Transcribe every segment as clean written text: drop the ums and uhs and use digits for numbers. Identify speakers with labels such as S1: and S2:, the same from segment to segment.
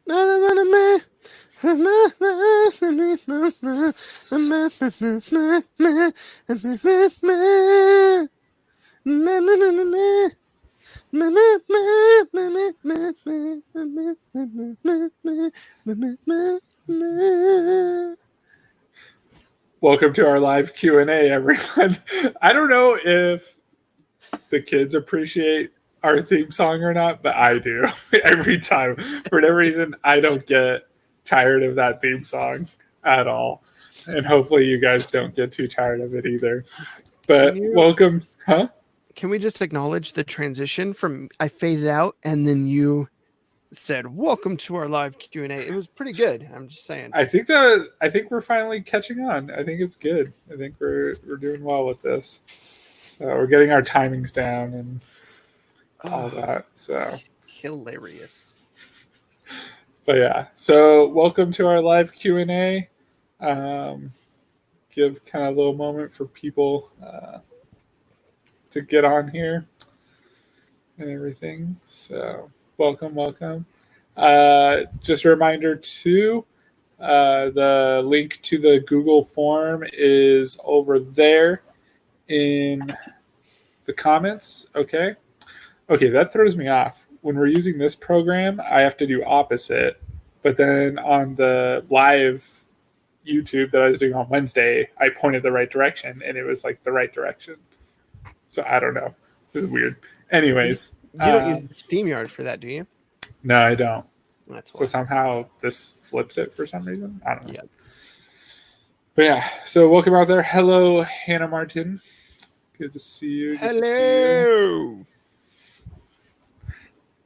S1: Welcome to our live Q&A, everyone. I don't know if the kids appreciate our theme song or not, but I do. Every time. For whatever reason, I don't get tired of that theme song at all. And hopefully you guys don't get too tired of it either. But welcome. Huh?
S2: Can we just acknowledge the transition from I faded out and then you said, "Welcome to our live Q&A." It was pretty good. I'm just saying.
S1: I think we're finally catching on. I think it's good. I think we're doing well with this. So we're getting our timings down and all that. So
S2: hilarious.
S1: But yeah, so welcome to our live Q&A. Give kind of a little moment for people to get on here and everything. So welcome. Just a reminder too, the link to the Google form is over there in the comments. Okay, that throws me off. When we're using this program, I have to do opposite. But then on the live YouTube that I was doing on Wednesday, I pointed the right direction and it was like the right direction. So I don't know. This is weird. Anyways.
S2: You don't use StreamYard for that, do you?
S1: No, I don't.
S2: That's why.
S1: So somehow this flips it for some reason. I don't know.
S2: Yep.
S1: But yeah, so welcome out there. Hello, Hannah Martin. Good to see you.
S2: Hello.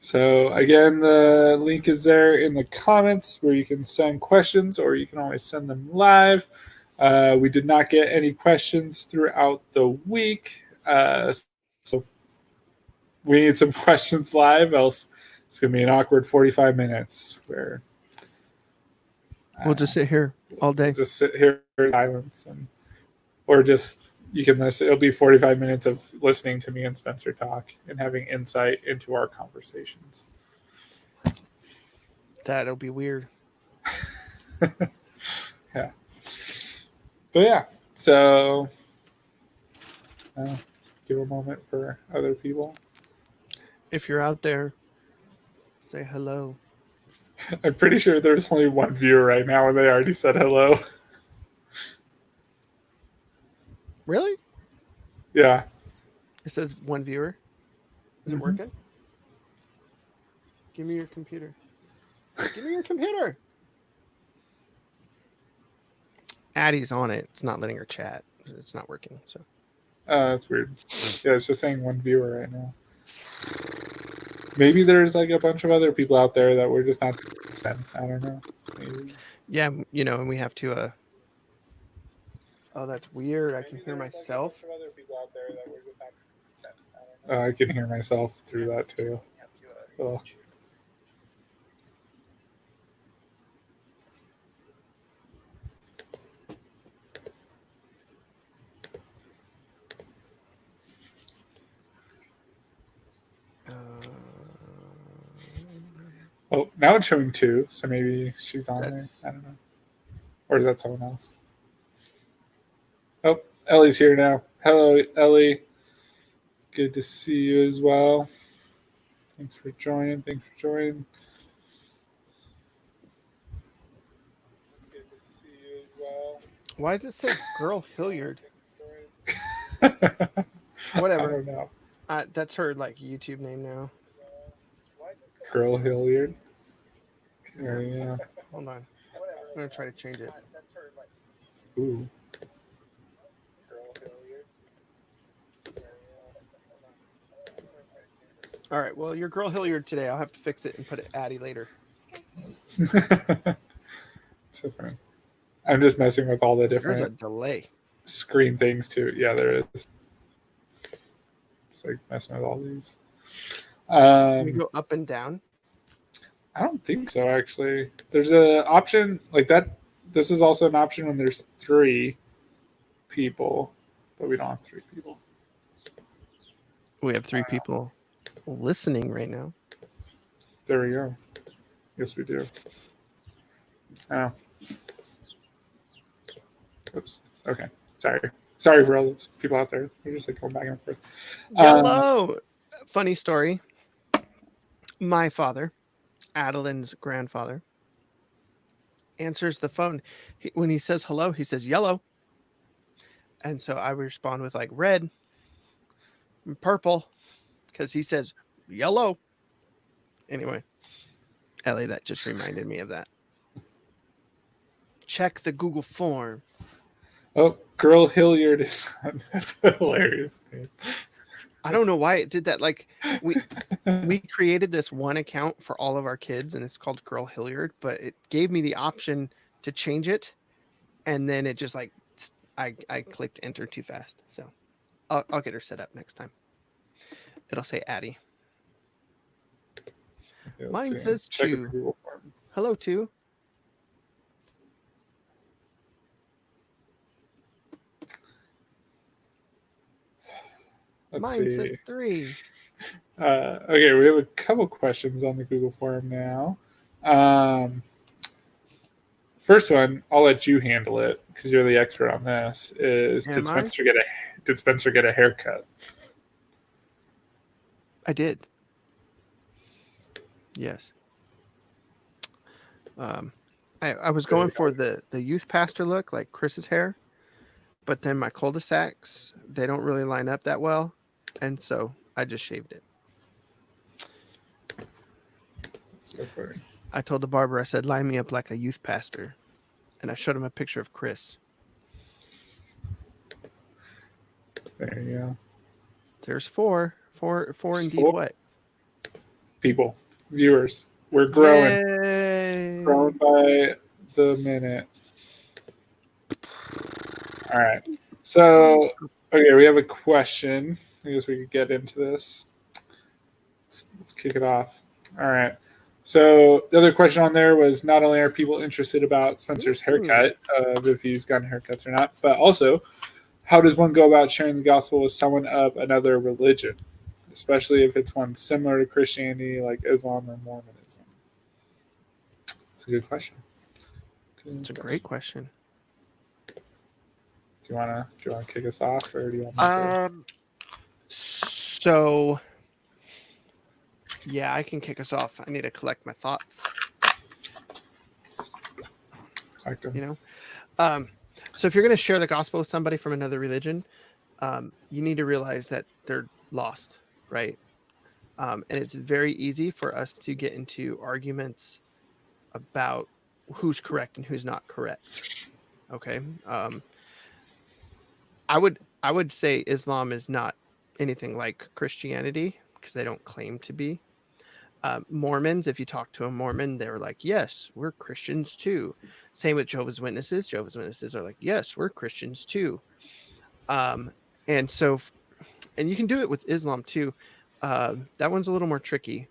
S1: So again, the link is there in the comments where you can send questions or you can always send them live. We did not get any questions throughout the week. So we need some questions live, else it's going to be an awkward 45 minutes where
S2: we'll just sit here all day.
S1: Just sit here in silence, or just you can listen. It'll be 45 minutes of listening to me and Spencer talk and having insight into our conversations.
S2: That'll be weird.
S1: Yeah. But yeah, so give a moment for other people.
S2: If you're out there, say hello.
S1: I'm pretty sure there's only one viewer right now and they already said hello.
S2: Really?
S1: Yeah.
S2: It says one viewer. Is it working? Give me your computer. Give me your computer. Addie's on it. It's not letting her chat. It's not working. So.
S1: That's weird. Yeah, it's just saying one viewer right now. Maybe there's like a bunch of other people out there that we're just not sent. I don't know. Maybe.
S2: Yeah, and we have to. Oh, that's weird. I can hear myself.
S1: I can hear myself through that too. Oh. Oh, now it's showing 2, so maybe she's on there. I don't know. Or is that someone else? Oh, Ellie's here now. Hello, Ellie. Good to see you as well. Thanks for joining. Good to see you as well.
S2: Why does it say Girl Hilliard? Whatever.
S1: I don't know.
S2: That's her YouTube name now.
S1: Girl Hilliard. Yeah.
S2: Hold on. I'm gonna try to change it.
S1: Ooh.
S2: All right. Well, you're Girl Hilliard today. I'll have to fix it and put it Addie later.
S1: So funny. I'm just messing with all the different.
S2: There's a delay.
S1: Screen things too. Yeah, there is. It's like messing with all these.
S2: Can we go up and down?
S1: I don't think so, actually. There's an option like that. This is also an option when there's 3 people, but we don't have 3 people.
S2: We have 3 people listening right now.
S1: There we go. Yes, we do. Oh. Oops. Okay. Sorry for all those people out there. We're just like going back and forth.
S2: Yellow. Funny story. My father, Adeline's grandfather, answers the phone. When he says hello, he says yellow. And so I respond with like red and purple because he says yellow. Anyway, Ellie, that just reminded me of that. Check the Google form.
S1: Oh, Girl Hilliard is on. That's hilarious. Dude.
S2: I don't know why it did that. Like we created this one account for all of our kids, and it's called Girl Hilliard, but it gave me the option to change it, and then it just like I clicked enter too fast. So I'll get her set up next time. It'll say Addie.
S1: Okay,
S2: Mine
S1: see.
S2: says
S1: Check the
S2: 2.
S1: Google form.
S2: Hello, 2. Mine says 3.
S1: Okay, we have a couple questions on the Google form now. First one, I'll let you handle it because you're the expert on this. Did Spencer get a haircut?
S2: I did. Yes. I was going for the youth pastor look, like Chris's hair, but then my cul-de-sacs, they don't really line up that well, and so I just shaved it.
S1: That's so funny.
S2: I told the barber, I said, line me up like a youth pastor, and I showed him a picture of Chris.
S1: There you go.
S2: There's 4 indeed.
S1: 4
S2: what?
S1: People, viewers, we're growing.
S2: Yay.
S1: Growing by the minute. All right. So, okay, we have a question. I guess we could get into this. Let's kick it off. All right. So the other question on there was not only are people interested about Spencer's haircut, if he's gotten haircuts or not, but also how does one go about sharing the gospel with someone of another religion, especially if it's one similar to Christianity like Islam or Mormonism? It's a good question.
S2: It's a great question.
S1: Do you wanna kick us off, or do you want me to?
S2: So yeah, I can kick us off. I need to collect my thoughts. You know, so if you're going to share the gospel with somebody from another religion, you need to realize that they're lost, right? And it's very easy for us to get into arguments about who's correct and who's not correct. Okay. I would say Islam is not anything like Christianity because they don't claim to be. Mormons, if you talk to a Mormon, they're like, yes, we're Christians too. Same with Jehovah's Witnesses. Jehovah's Witnesses are like, yes, we're Christians too. And you can do it with Islam too. That one's a little more tricky,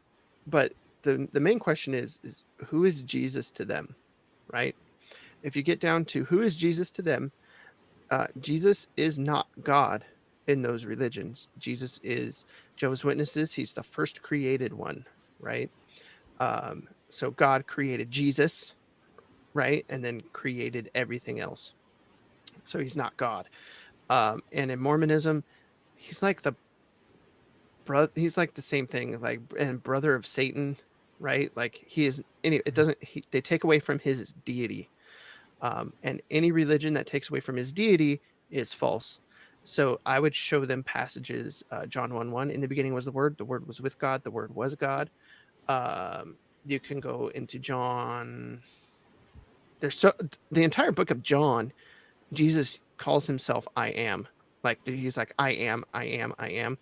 S2: but the main question is who is Jesus to them, right? If you get down to who is Jesus to them, Jesus is not God in those religions. Jesus is Jehovah's Witnesses. He's the first created one, right? So God created Jesus, right? And then created everything else. So he's not God. And in Mormonism, he's like the same thing, like, and brother of Satan, right? Like he is they take away from his deity. And any religion that takes away from his deity is false. So I would show them passages, John 1:1, in the beginning was the Word was with God, the Word was God. You can go into John. The entire book of John, Jesus calls himself I am. Like he's like, I am. And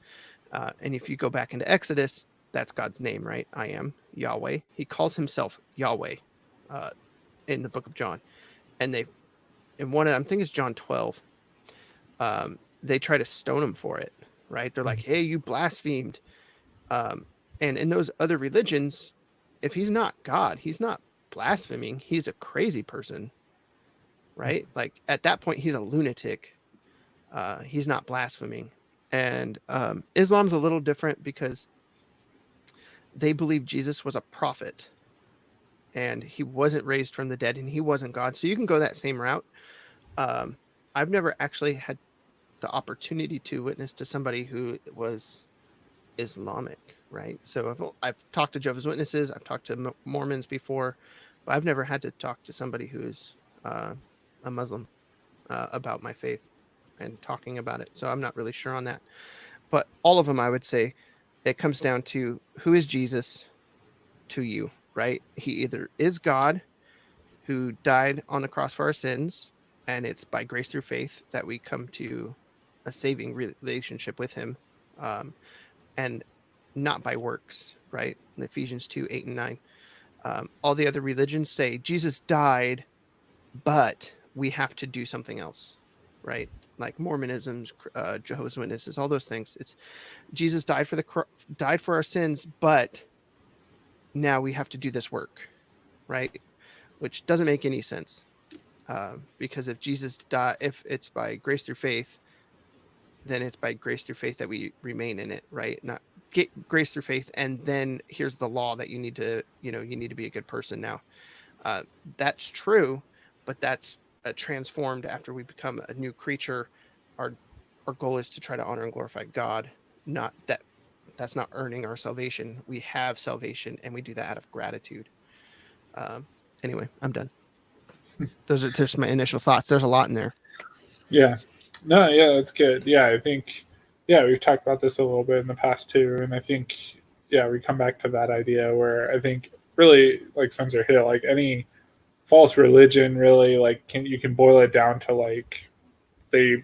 S2: if you go back into Exodus, that's God's name, right? I am Yahweh. He calls himself Yahweh in the book of John. And I think it's John 12. They try to stone him for it, right? They're like, hey, you blasphemed. And in those other religions, if he's not God, he's not blaspheming. He's a crazy person, right? Like at that point, he's a lunatic. He's not blaspheming. And Islam's a little different because they believe Jesus was a prophet, and he wasn't raised from the dead, and he wasn't God. So you can go that same route. I've never actually had the opportunity to witness to somebody who was Islamic, right? So I've talked to Jehovah's Witnesses, I've talked to Mormons before, but I've never had to talk to somebody who's a Muslim about my faith and talking about it. So I'm not really sure on that. But all of them, I would say, it comes down to who is Jesus to you, right? He either is God who died on the cross for our sins, and it's by grace through faith that we come to a saving relationship with him, and not by works, right? In Ephesians 2:8 and 9. All the other religions say Jesus died, but we have to do something else, right? Like Mormonism, Jehovah's Witnesses, all those things. It's Jesus died for our sins, but now we have to do this work, right? Which doesn't make any sense, because if Jesus died, if it's by grace through faith, then it's by grace through faith that we remain in it, right? Not get grace through faith, and then here's the law that you need to be a good person now. That's true, but that's transformed after we become a new creature. Our goal is to try to honor and glorify God, not that. That's not earning our salvation. We have salvation, and we do that out of gratitude. Anyway, I'm done. Those are just my initial thoughts. There's a lot in there.
S1: Yeah. No, yeah, that's good. Yeah, I think, yeah, we've talked about this a little bit in the past too. And I think, yeah, we come back to that idea where I think really, like Spencer hit, like any false religion really, like you can boil it down to like they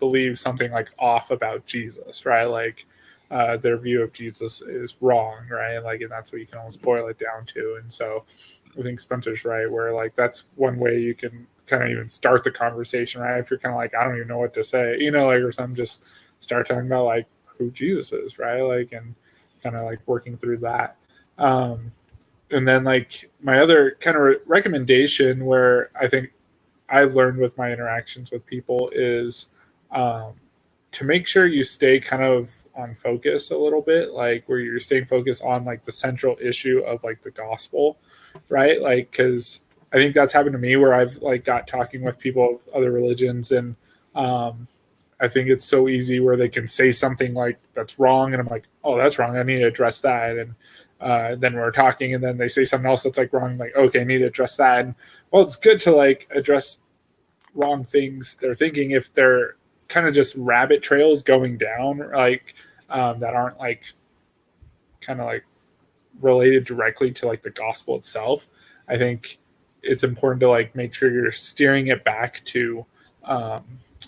S1: believe something like off about Jesus, right? Like their view of Jesus is wrong, right? Like, and that's what you can almost boil it down to. And so I think Spencer's right, where like that's one way you can kind of even start the conversation, right? If you're kind of like, I don't even know what to say, like, or something, just start talking about like who Jesus is, right? Like, and kind of like working through that. And then like my other kind of recommendation where I think I've learned with my interactions with people is to make sure you stay kind of on focus a little bit, like where you're staying focused on like the central issue of like the gospel, right? Like, because I think that's happened to me where I've like got talking with people of other religions, and I think it's so easy where they can say something like that's wrong, and I'm like, oh, that's wrong, I need to address that. And then we're talking, and then they say something else that's like wrong, like, okay, I need to address that. And well, it's good to like address wrong things they're thinking if they're kind of just rabbit trails going down, like that aren't like kind of like related directly to like the gospel itself. I think it's important to like make sure you're steering it back to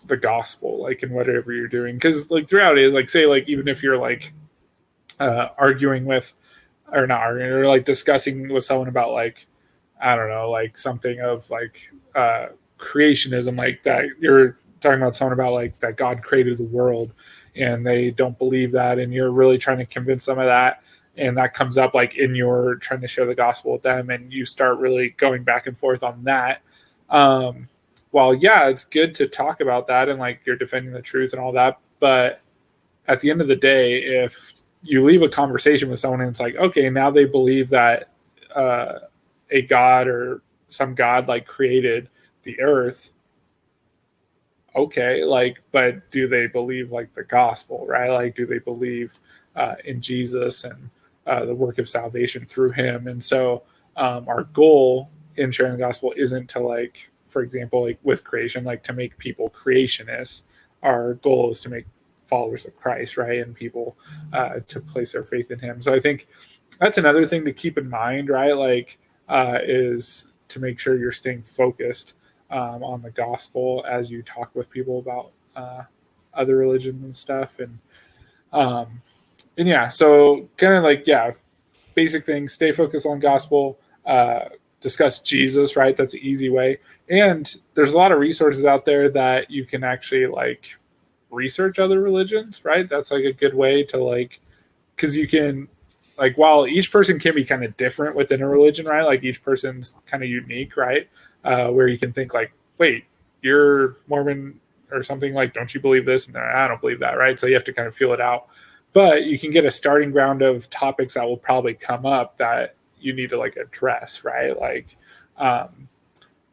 S1: the gospel, like in whatever you're doing, because like throughout it is like, say like even if you're like arguing with, or not arguing, or like discussing with someone about like, I don't know, like something of like creationism, like that you're talking about someone about like that God created the world and they don't believe that, and you're really trying to convince them of that, and that comes up like in your trying to share the gospel with them, and you start really going back and forth on that. Well, yeah, it's good to talk about that and like you're defending the truth and all that, but at the end of the day, if you leave a conversation with someone and it's like, okay, now they believe that a God or some God like created the earth, okay, like, but do they believe like the gospel, right? Like, do they believe in Jesus and the work of salvation through him? And so our goal in sharing the gospel isn't to like, for example, like with creation, like to make people creationists. Our goal is to make followers of Christ, right? And people to place their faith in him. So I think that's another thing to keep in mind, right? Like is to make sure you're staying focused on the gospel as you talk with people about other religions and stuff. And yeah, so kind of like, yeah, basic things, stay focused on gospel, discuss Jesus, right? That's an easy way. And there's a lot of resources out there that you can actually like research other religions, right? That's like a good way to like, because you can like, while each person can be kind of different within a religion, right? Like each person's kind of unique, right? Where you can think like, wait, you're Mormon or something, like, don't you believe this? And I don't believe that, right? So you have to kind of feel it out. But you can get a starting ground of topics that will probably come up that you need to like address, right? Like, I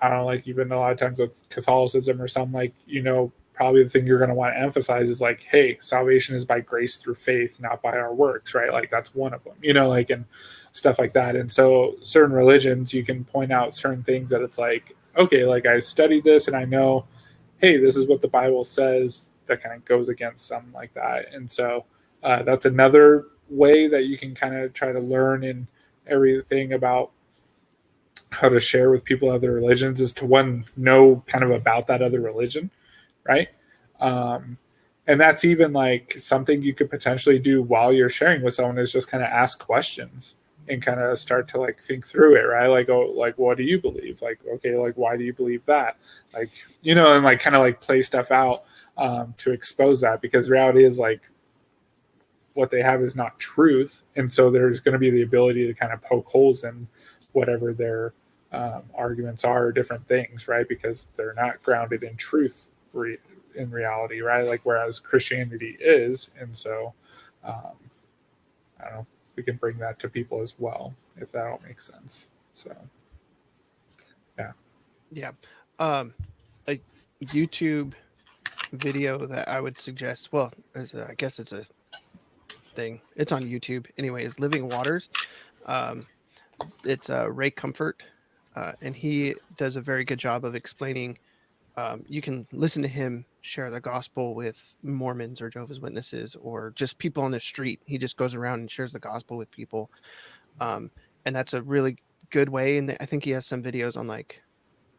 S1: don't know, like even a lot of times with Catholicism or something, like, probably the thing you're going to want to emphasize is like, hey, salvation is by grace through faith, not by our works, right? Like that's one of them, like, and stuff like that. And so certain religions, you can point out certain things that it's like, okay, like I studied this and I know, hey, this is what the Bible says, that kind of goes against something like that. And so that's another way that you can kind of try to learn in everything about how to share with people other religions, is to one, know kind of about that other religion, right? And that's even like something you could potentially do while you're sharing with someone, is just kind of ask questions and kind of start to like think through it, right? Like, oh, like what do you believe? Like, okay, like why do you believe that? Like, and like kind of like play stuff out to expose that, because the reality is like what they have is not truth, and so there's going to be the ability to kind of poke holes in whatever their arguments are, or different things, right? Because they're not grounded in truth in reality, right? Like whereas Christianity is. And so I don't know, we can bring that to people as well, if that all makes sense. So
S2: yeah. A YouTube video that I would suggest, well, I guess it's a thing, it's on YouTube anyway, is Living Waters. It's Ray Comfort, and he does a very good job of explaining. You can listen to him share the gospel with Mormons or Jehovah's Witnesses or just people on the street. He just goes around and shares the gospel with people. And that's a really good way. And I think he has some videos on like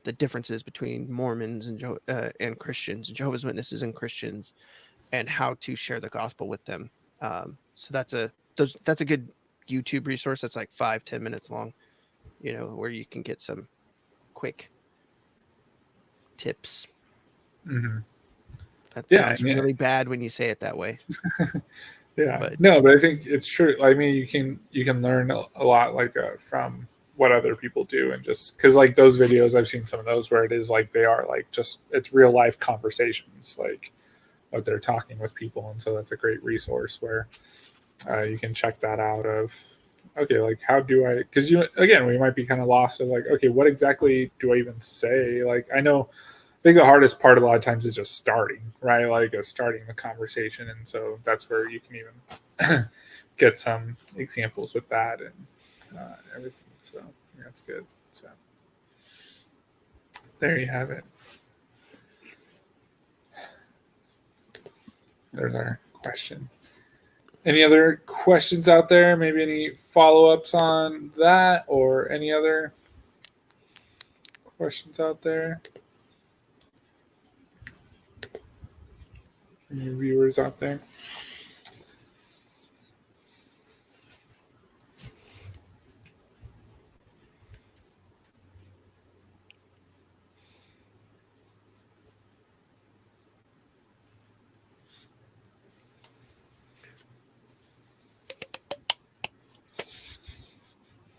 S2: the differences between Mormons and Christians, Jehovah's Witnesses and Christians, and how to share the gospel with them. So that's a good YouTube resource. That's like 5-10 minutes long, where you can get some quick tips.
S1: mm-hmm.
S2: That sounds really bad when you say it that way.
S1: Yeah, but I think it's true. I mean, you can learn a lot like from what other people do, and just because like those videos, I've seen some of those where it is like they are like just, it's real life conversations, like what they're talking with people, and so that's a great resource where you can check that out. Of okay, like how do I? Because we might be kind of lost of like, okay, what exactly do I even say? Like I think the hardest part a lot of times is just starting, right? Like starting the conversation. And so that's where you can even get some examples with that and everything. So that's good. So there you have it. There's our question. Any other questions out there? Maybe any follow-ups on that, or any other questions out there? Any viewers out there?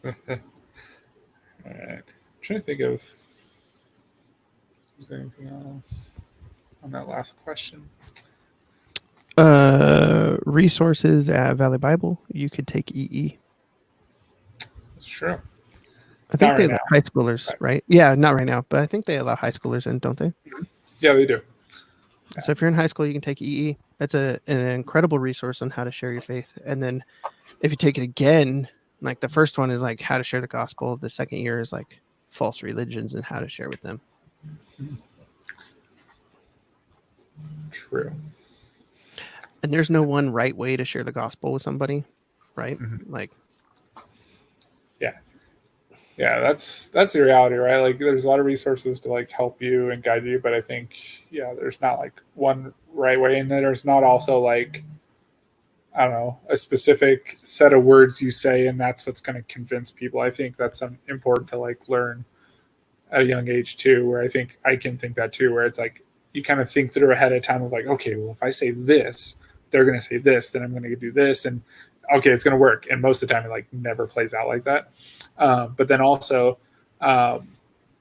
S1: All right. I'm trying to think of if there's anything else on that last question.
S2: Resources at Valley Bible. You could take EE.
S1: That's true.
S2: I think they allow high schoolers, right? Yeah, not right now, but I think they allow high schoolers in, don't they?
S1: Yeah, they do. Yeah.
S2: So if you're in high school, you can take EE. That's an incredible resource on how to share your faith. And then if you take it again, like the first one is like how to share the gospel. The second year is like false religions and how to share with them.
S1: True.
S2: And there's no one right way to share the gospel with somebody, right?
S1: Mm-hmm.
S2: Like,
S1: yeah, that's the reality, right? Like there's a lot of resources to like help you and guide you, but I think there's not like one right way, and there's not also like, I don't know, a specific set of words you say and that's what's going to convince people. I think that's important to like learn at a young age too, where I think I can think that too, where it's like you kind of think through ahead of time of like, okay, well if I say this, they're going to say this, then I'm going to do this, and okay, it's going to work. And most of the time it like never plays out like that. But then also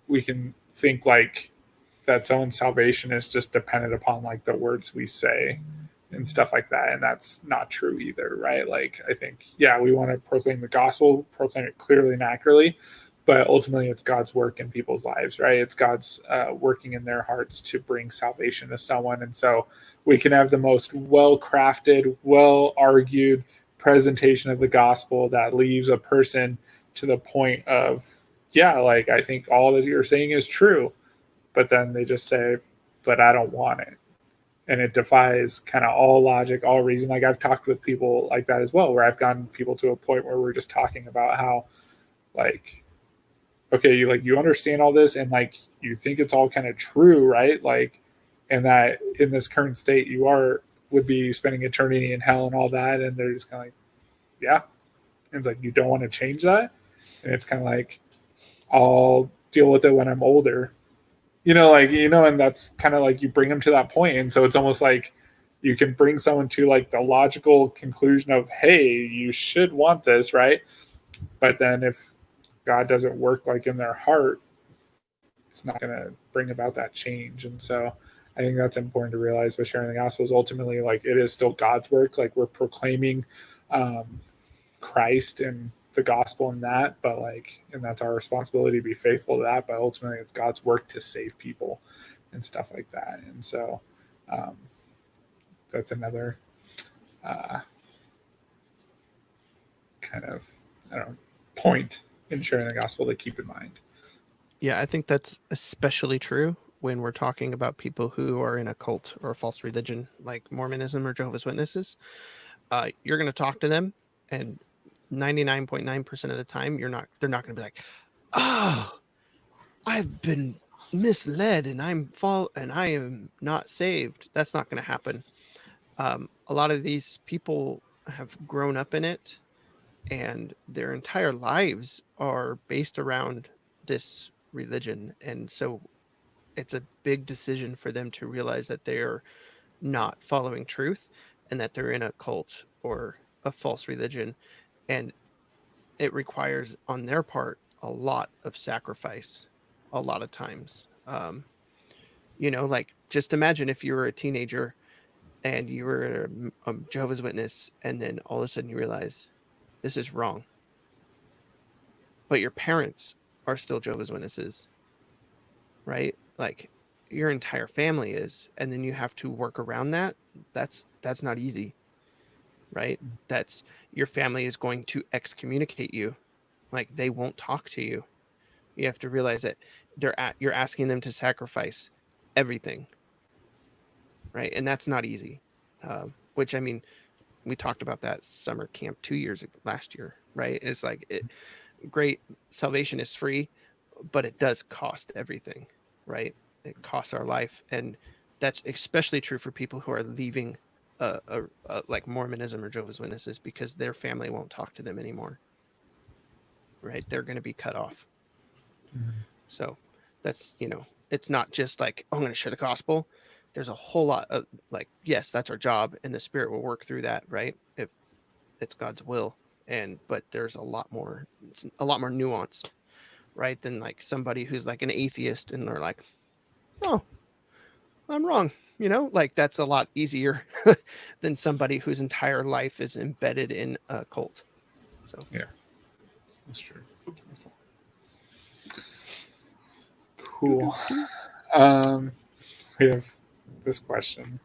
S1: we can think like that someone's salvation is just dependent upon like the words we say and stuff like that. And that's not true either, right? Like, I think, yeah, we want to proclaim the gospel, proclaim it clearly and accurately, but ultimately it's God's work in people's lives, right? It's God's working in their hearts to bring salvation to someone. And so we can have the most well-crafted, well-argued presentation of the gospel that leaves a person to the point of, yeah, like, I think all that you're saying is true, but then they just say, but I don't want it. And it defies kind of all logic, all reason. Like, I've talked with people like that as well, where I've gotten people to a point where we're just talking about how, like, okay, you understand all this, and like you think it's all kind of true, right? Like, and that in this current state you would be spending eternity in hell and all that, and they're just kind of like, yeah. And it's like, you don't want to change that, and it's kind of like, I'll deal with it when I'm older. And that's kind of like, you bring them to that point. And so it's almost like you can bring someone to like the logical conclusion of, hey, you should want this, right? But then if God doesn't work like in their heart, it's not going to bring about that change. And so I think that's important to realize with sharing the gospel is ultimately, like, it is still God's work. Like, we're proclaiming Christ and the gospel in that, but and that's our responsibility to be faithful to that, but ultimately it's God's work to save people and stuff like that. And so that's another kind of, point in sharing the gospel to keep in mind.
S2: Yeah, I think that's especially true when we're talking about people who are in a cult or a false religion like Mormonism or Jehovah's Witnesses. You're going to talk to them, and 99.9% of the time they're not going to be like, oh, I've been misled and I am not saved. That's not going to happen. A lot of these people have grown up in it, and their entire lives are based around this religion. And so it's a big decision for them to realize that they're not following truth and that they're in a cult or a false religion. And it requires on their part a lot of sacrifice a lot of times. Like, just imagine if you were a teenager and you were a Jehovah's Witness, and then all of a sudden you realize this is wrong, but your parents are still Jehovah's Witnesses, right? Like, your entire family is, and then you have to work around that. That's not easy, right? That's, your family is going to excommunicate you. Like, they won't talk to you. You have to realize that you're asking them to sacrifice everything, right? And that's not easy. Which, I mean, we talked about that summer camp last year, right? It's like, great, salvation is free, but it does cost everything, right? It costs our life, and that's especially true for people who are leaving like Mormonism or Jehovah's Witnesses, because their family won't talk to them anymore, right? They're going to be cut off. Mm-hmm. So that's, it's not just like, oh, I'm going to share the gospel. There's a whole lot of, like, yes, that's our job, and the Spirit will work through that, right? If it's God's will. But there's it's a lot more nuanced, right? Than like somebody who's like an atheist and they're like, oh, I'm wrong. Like, that's a lot easier than somebody whose entire life is embedded in a cult. So
S1: yeah, that's true. Cool. We have this question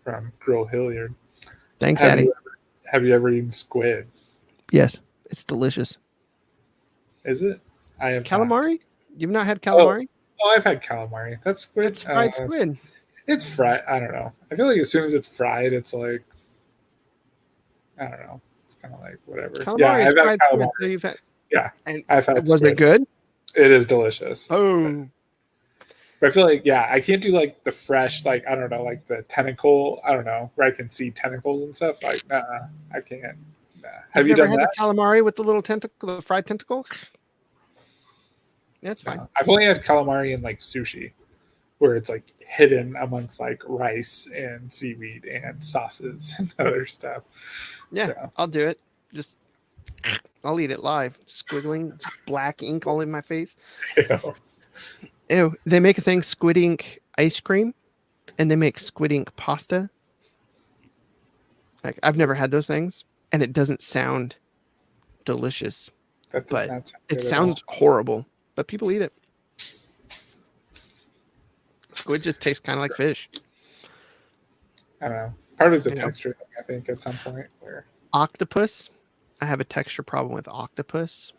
S1: from Girl Hilliard.
S2: Thanks, Addie.
S1: Have you ever eaten squid?
S2: Yes, it's delicious.
S1: Is it? I have
S2: calamari. You've not had calamari?
S1: Oh, I've had calamari. That's squid.
S2: It's fried squid.
S1: It's fried. I don't know. I feel like as soon as it's fried, it's like, I don't know. It's kind of like whatever.
S2: Calamari is fried squid. So you've had.
S1: Yeah,
S2: and
S1: I've had.
S2: Was it good?
S1: It is delicious.
S2: Oh.
S1: But I feel like, yeah, I can't do like the fresh, like, I don't know, like the tentacle, I don't know, where I can see tentacles and stuff. Like, nah, I can't. Nah. Have you
S2: never
S1: done
S2: had
S1: that?
S2: The calamari with the little tentacle, the fried tentacle? That's fine.
S1: I've only had calamari in like sushi, where it's like hidden amongst like rice and seaweed and sauces and other stuff.
S2: Yeah, so. I'll do it. I'll eat it live. Squiggling black ink all in my face. Ew. They make a thing, squid ink ice cream, and they make squid ink pasta. Like I've never had those things, and it doesn't sound delicious,
S1: That does
S2: but
S1: not sound
S2: it
S1: good at
S2: sounds horrible. But people eat it. Squid just tastes kind of like fish.
S1: all. I don't know. Part of the
S2: You know?
S1: texture thing, I think, at some point where
S2: Octopus. I have a texture problem with octopus.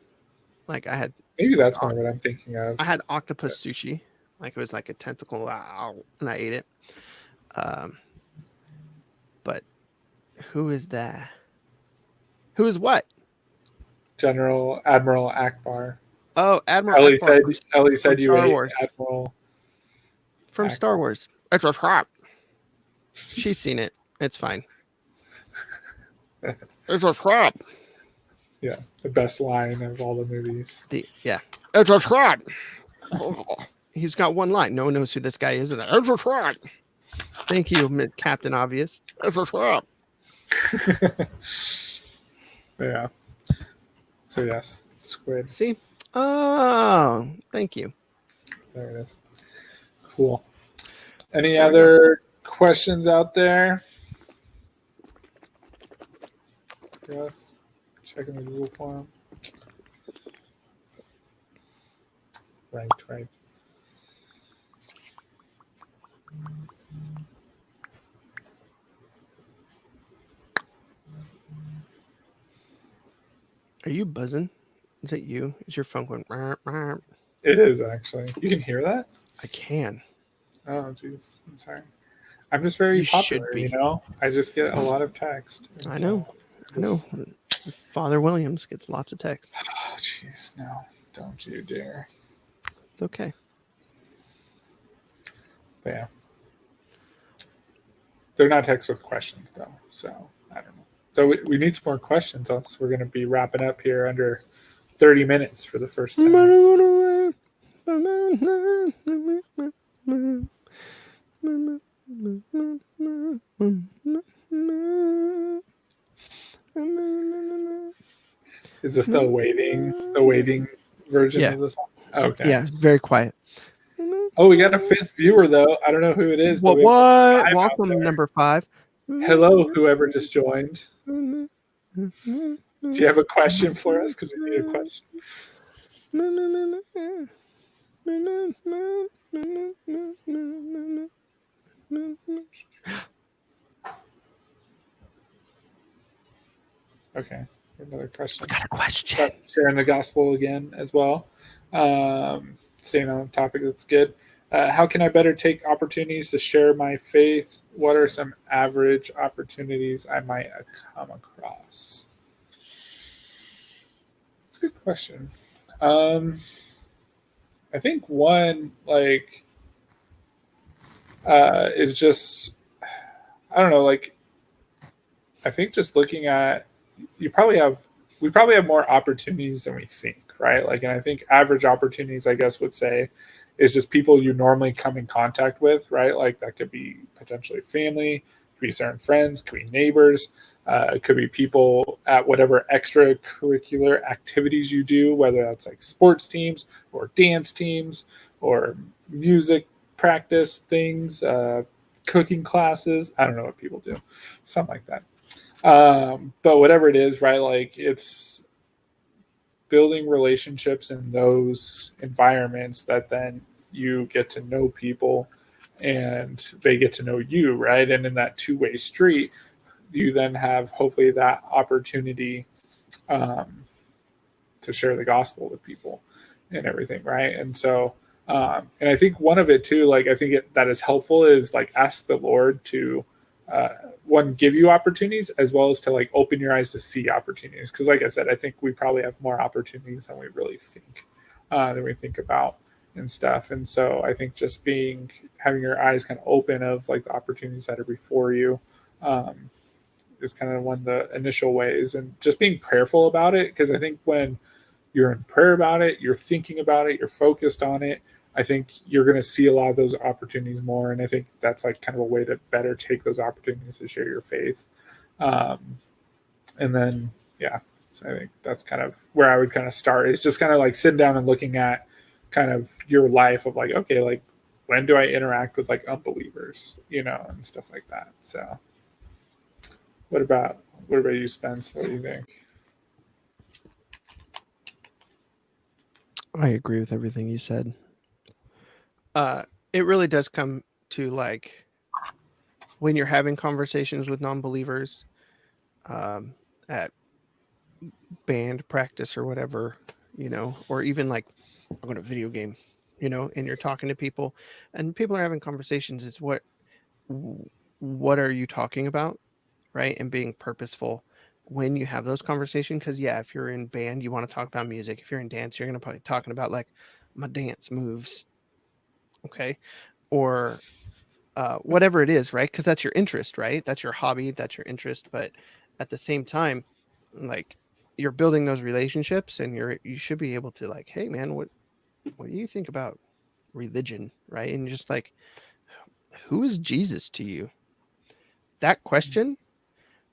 S2: Like I had
S1: maybe that's more what I'm thinking of.
S2: octopus sushi. Like it was like a tentacle, and I ate it. But who is that? Who is what?
S1: General Admiral Akbar.
S2: Oh, Admiral
S1: Ellie
S2: Akbar
S1: said you
S2: Star
S1: ate
S2: Wars.
S1: Admiral
S2: From
S1: Akbar.
S2: Star Wars. It's a trap. She's seen it. It's fine. It's a trap.
S1: Yeah, the best line of all the movies.
S2: It's a trap. He's got one line. No one knows who this guy is. It's a trap. Thank you, Captain Obvious. It's a trap.
S1: Yeah. So yes, squid.
S2: See? Oh, thank you.
S1: There it is. Cool. Any other questions out there? Yes. Checking the Google form. Right.
S2: Are you buzzing? Is it you? Is your phone going?
S1: It is actually. You can hear that?
S2: I can.
S1: Oh, jeez. I'm sorry. I'm just very popular,
S2: should be.
S1: you know? I just get a lot of text.
S2: I know. Father Williams gets lots of texts.
S1: Oh, jeez. No, don't you dare.
S2: It's okay.
S1: But yeah. They're not texts with questions, though. So, I don't know. So, we need some more questions, else we're going to be wrapping up here under 30 minutes for the first time. Is this the waiting version of this? Okay.
S2: Yeah, very quiet.
S1: Oh, we got a 5th viewer, though. I don't know who it is.
S2: What? Welcome, number 5.
S1: Hello, whoever just joined. Do you have a question for us? Because we need a question. Okay, another question.
S2: We got a question.
S1: Sharing the gospel again as well. Staying on the topic, that's good. How can I better take opportunities to share my faith? What are some average opportunities I might come across? That's a good question. I think one is just, I don't know, I think just looking at, we probably have more opportunities than we think, right? And I think average opportunities, I guess, would say is just people you normally come in contact with, right? That could be potentially family, could be certain friends, could be neighbors, it could be people at whatever extracurricular activities you do, whether that's sports teams or dance teams or music practice things, cooking classes. I don't know what people do, something like that. But whatever it is, right? It's building relationships in those environments that then you get to know people and they get to know you, right? And in that two-way street, you then have hopefully that opportunity to share the gospel with people and everything, right? And so, and I think one of it too, I think that is helpful is ask the Lord to one, give you opportunities as well as to open your eyes to see opportunities. Because like I said, I think we probably have more opportunities than we really think, than we think about and stuff. And so I think just having your eyes kind of open of the opportunities that are before you is kind of one of the initial ways, and just being prayerful about it. Because I think when you're in prayer about it, you're thinking about it, you're focused on it, I think you're going to see a lot of those opportunities more. And I think that's kind of a way to better take those opportunities to share your faith. And then, yeah, so I think that's kind of where I would kind of start. It's just kind of sitting down and looking at kind of your life of okay, when do I interact with unbelievers, and stuff like that. So What about you, Spence? What do you think?
S2: I agree with everything you said. It really does come to like when you're having conversations with non-believers at band practice or whatever, or even like I'm going to video game, and you're talking to people and people are having conversations. It's what are you talking about, right? And being purposeful when you have those conversations. Because yeah, if you're in band, you want to talk about music. If you're in dance, you're going to probably talking about like my dance moves, okay, or whatever it is, right? Because that's your interest, right? That's your hobby, that's your interest. But at the same time, like you're building those relationships, and you should be able to like, hey man, what do you think about religion, right? And just like, who is Jesus to you? That question,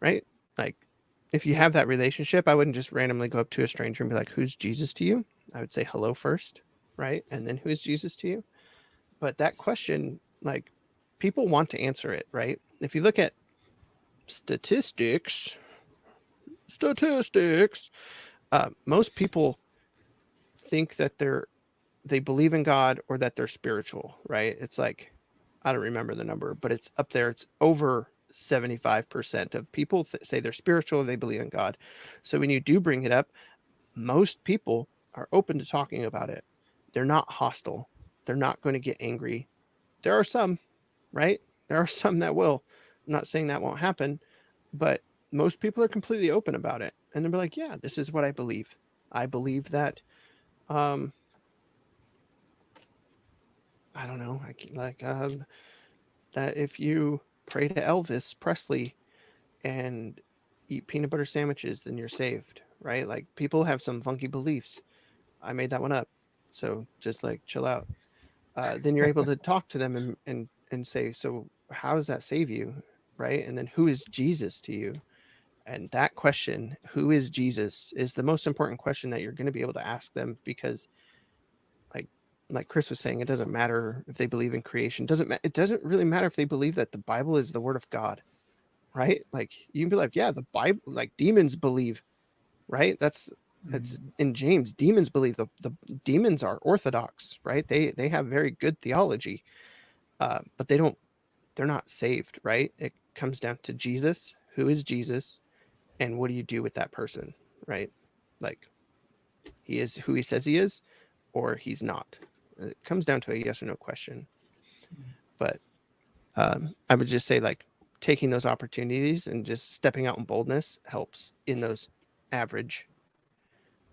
S2: right? Like, if you have that relationship, I wouldn't just randomly go up to a stranger and be like, who's Jesus to you? I would say hello first, right? And then who is Jesus to you? But that question, like, people want to answer it, right? If you look at statistics, most people think that they believe in God or that they're spiritual, right? It's like, I don't remember the number, but it's up there. It's over 75% of people say they're spiritual, they believe in God. So when you do bring it up, most people are open to talking about it. They're not hostile. They're not going to get angry. There are some, right? There are some that will. I'm not saying that won't happen, but most people are completely open about it. And they'll be like, yeah, this is what I believe. I believe that, I don't know, that if you pray to Elvis Presley and eat peanut butter sandwiches, then you're saved, right? Like people have some funky beliefs. I made that one up. So just like chill out. Then you're able to talk to them and say, so how does that save you? Right. And then who is Jesus to you? And that question, who is Jesus, is the most important question that you're going to be able to ask them, because like Chris was saying, it doesn't matter if they believe in creation. It doesn't really matter if they believe that the Bible is the word of God, right? Like you can be like, yeah, the Bible, like demons believe, right? That's in James. Demons believe the demons are orthodox, right? They have very good theology, but they're not saved, right? It comes down to Jesus. Who is Jesus, and what do you do with that person, right? Like he is who he says he is, or he's not. It comes down to a yes or no question. But I would just say like taking those opportunities and just stepping out in boldness helps in those average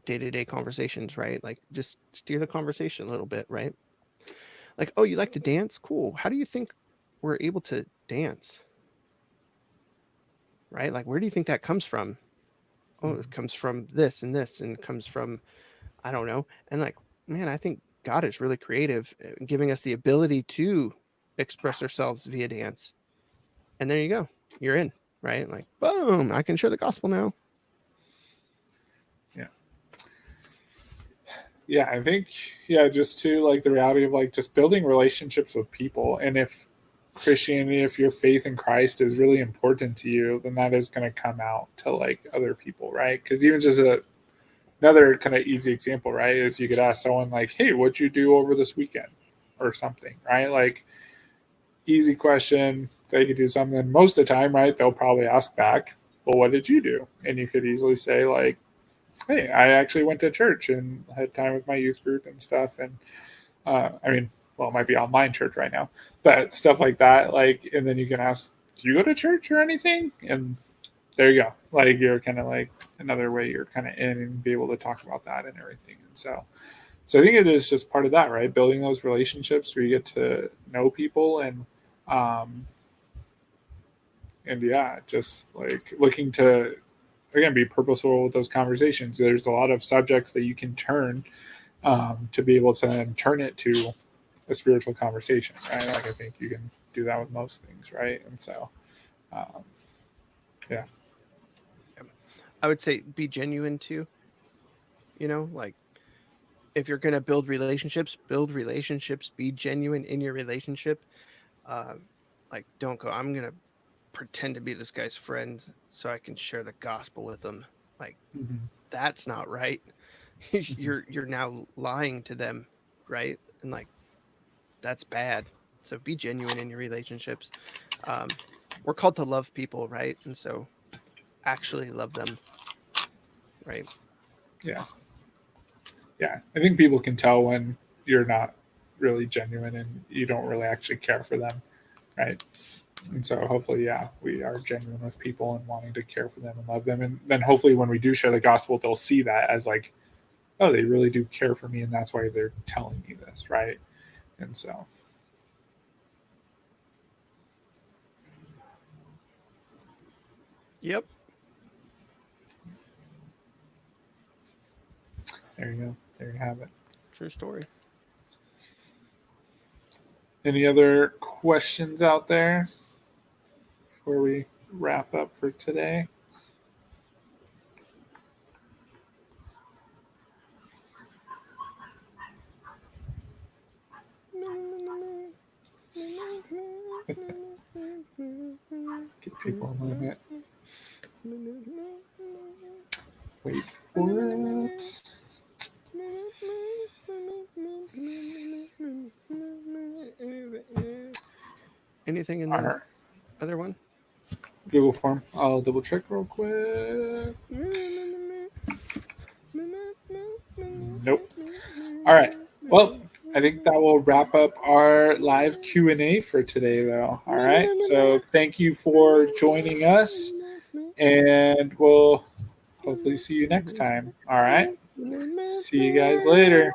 S2: day-to-day conversations, right? Like just steer the conversation a little bit, right? Like, oh, you like to dance? Cool. How do you think we're able to dance? Right? Like, where do you think that comes from? Oh, it comes from this and this, and comes from, I don't know. And like, man, I think God is really creative, giving us the ability to express ourselves via dance. And there you go. You're in, right? Like, boom, I can share the gospel now.
S1: Yeah, I think, just to like the reality of like just building relationships with people. And if Christianity, if your faith in Christ is really important to you, then that is going to come out to like other people, right? Because even just another kind of easy example, right, is you could ask someone like, hey, what'd you do over this weekend or something, right? Like easy question. They could do something. Most of the time, right, they'll probably ask back, well, what did you do? And you could easily say like, hey, I actually went to church and had time with my youth group and stuff. And I mean, well, it might be online church right now, but stuff like that. Like, and then you can ask, do you go to church or anything? And there you go. Like, you're kind of like another way you're kind of in and be able to talk about that and everything. And so I think it is just part of that, right? Building those relationships where you get to know people and yeah, just like looking to, again, be purposeful with those conversations. There's a lot of subjects that you can turn to be able to then turn it to a spiritual conversation, right? Like I think you can do that with most things, right? And so, yeah.
S2: I would say be genuine too. Like if you're going to build relationships, be genuine in your relationship. Like don't go, I'm going to pretend to be this guy's friend so I can share the gospel with him. Like,
S1: Mhm.
S2: that's not right. You're now lying to them, right? And like, that's bad. So be genuine in your relationships. We're called to love people, right? And so actually love them, right?
S1: Yeah. Yeah. I think people can tell when you're not really genuine and you don't really actually care for them, right? And so hopefully, yeah, we are genuine with people and wanting to care for them and love them. And then hopefully when we do share the gospel, they'll see that as like, oh, they really do care for me and that's why they're telling me this, right? And so
S2: Yep.
S1: there you go. There you have it.
S2: True story.
S1: Any other questions out there before we wrap up for today? Get people a moment. Wait for it.
S2: Anything in
S1: All
S2: the
S1: right.
S2: other one?
S1: Google form. I'll double check real quick. Nope. All right. Well, I think that will wrap up our live Q&A for today, though. All right. So thank you for joining us, and we'll hopefully see you next time. All right. See you guys later.